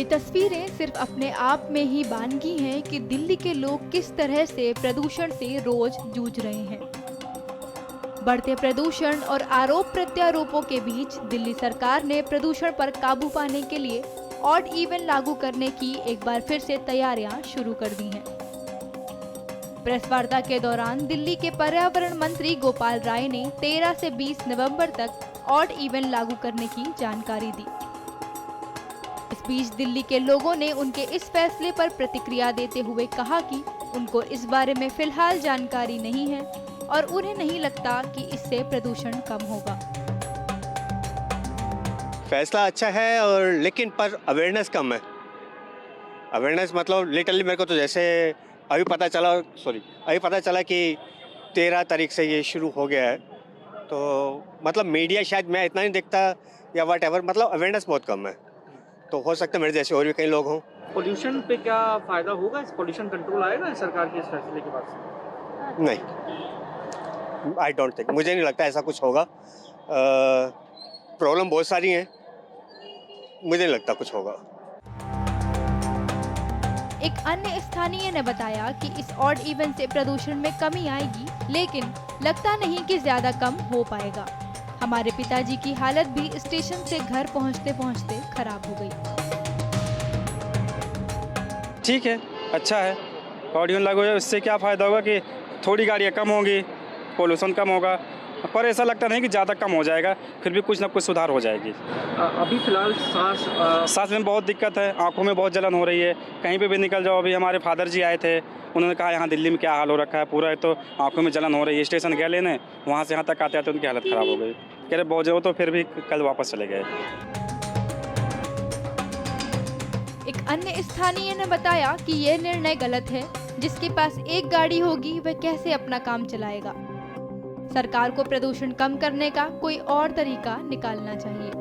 ये तस्वीरें सिर्फ अपने आप में ही बानगी हैं कि दिल्ली के लोग किस तरह से प्रदूषण से रोज जूझ रहे हैं। बढ़ते प्रदूषण और आरोप प्रत्यारोपों के बीच दिल्ली सरकार ने प्रदूषण पर काबू पाने के लिए ऑड इवन लागू करने की एक बार फिर से तैयारियां शुरू कर दी हैं। प्रेस वार्ता के दौरान दिल्ली के पर्यावरण मंत्री गोपाल राय ने 13 से 20 नवंबर तक ऑड इवन लागू करने की जानकारी दी। इस बीच दिल्ली के लोगों ने उनके इस फैसले पर प्रतिक्रिया देते हुए कहा कि उनको इस बारे में फिलहाल जानकारी नहीं है और उन्हें नहीं लगता कि इससे प्रदूषण कम होगा। फैसला अच्छा है और लेकिन पर अवेयरनेस कम है। अवेयरनेस मतलब लिटरली मेरे को तो जैसे अभी पता चला कि 13 तारीख से ये शुरू हो गया है, तो मतलब मीडिया शायद मैं इतना नहीं देखता या वट एवर, मतलब अवेयरनेस बहुत कम है। तो हो सकता है मेरे जैसे और भी कई लोग हों। पोल्यूशन पे क्या फ़ायदा होगा? इस पोल्यूशन कंट्रोल आएगा सरकार के इस फैसले के बाद से? नहीं, आई डोंट थिंक, मुझे नहीं लगता ऐसा कुछ होगा। प्रॉब्लम बहुत सारी हैं, मुझे नहीं लगता कुछ होगा। एक अन्य स्थानीय ने बताया कि इस ऑड इवन से प्रदूषण में कमी आएगी, लेकिन लगता नहीं कि ज्यादा कम हो पाएगा। हमारे पिताजी की हालत भी स्टेशन से घर पहुंचते पहुंचते खराब हो गई। ठीक है, अच्छा है। ऑड इवन लागू है, उससे क्या फ़ायदा होगा कि थोड़ी गाड़ियाँ कम होंगी, पोल्यूशन कम होगा, पर ऐसा लगता नहीं कि ज़्यादा कम हो जाएगा, फिर भी कुछ ना कुछ सुधार हो जाएगी। अभी फिलहाल सांस में बहुत दिक्कत है, आंखों में बहुत जलन हो रही है, कहीं पे भी निकल जाओ। अभी हमारे फादर जी आए थे, उन्होंने कहा यहाँ दिल्ली में क्या हाल हो रखा है पूरा, है तो आंखों में जलन हो रही है। स्टेशन गए लेने, वहाँ से यहाँ तक आते आते उनकी हालत ख़राब हो गई। कह रहे बहुत जरूर, तो फिर भी कल वापस चले गए। एक अन्य स्थानीय ने बताया कि यह निर्णय गलत है। जिसके पास एक गाड़ी होगी वह कैसे अपना काम चलाएगा। सरकार को प्रदूषण कम करने का कोई और तरीका निकालना चाहिए।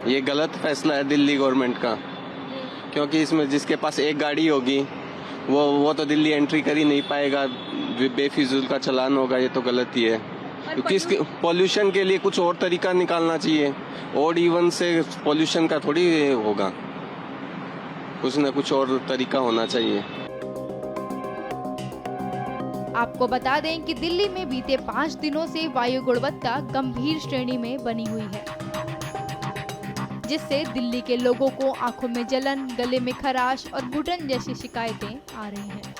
ये गलत फैसला है दिल्ली गवर्नमेंट का, क्योंकि इसमें जिसके पास एक गाड़ी होगी वो तो दिल्ली एंट्री कर ही नहीं पाएगा, बेफिजूल का चालान होगा। ये तो गलत ही है, क्योंकि पॉल्यूशन के लिए कुछ और तरीका निकालना चाहिए। ऑड इवन से पॉल्यूशन का थोड़ी होगा, कुछ न कुछ और तरीका होना चाहिए। आपको बता दें कि दिल्ली में बीते 5 दिनों से वायु गुणवत्ता गंभीर श्रेणी में बनी हुई है, जिससे दिल्ली के लोगों को आंखों में जलन, गले में खराश और घुटन जैसी शिकायतें आ रही हैं।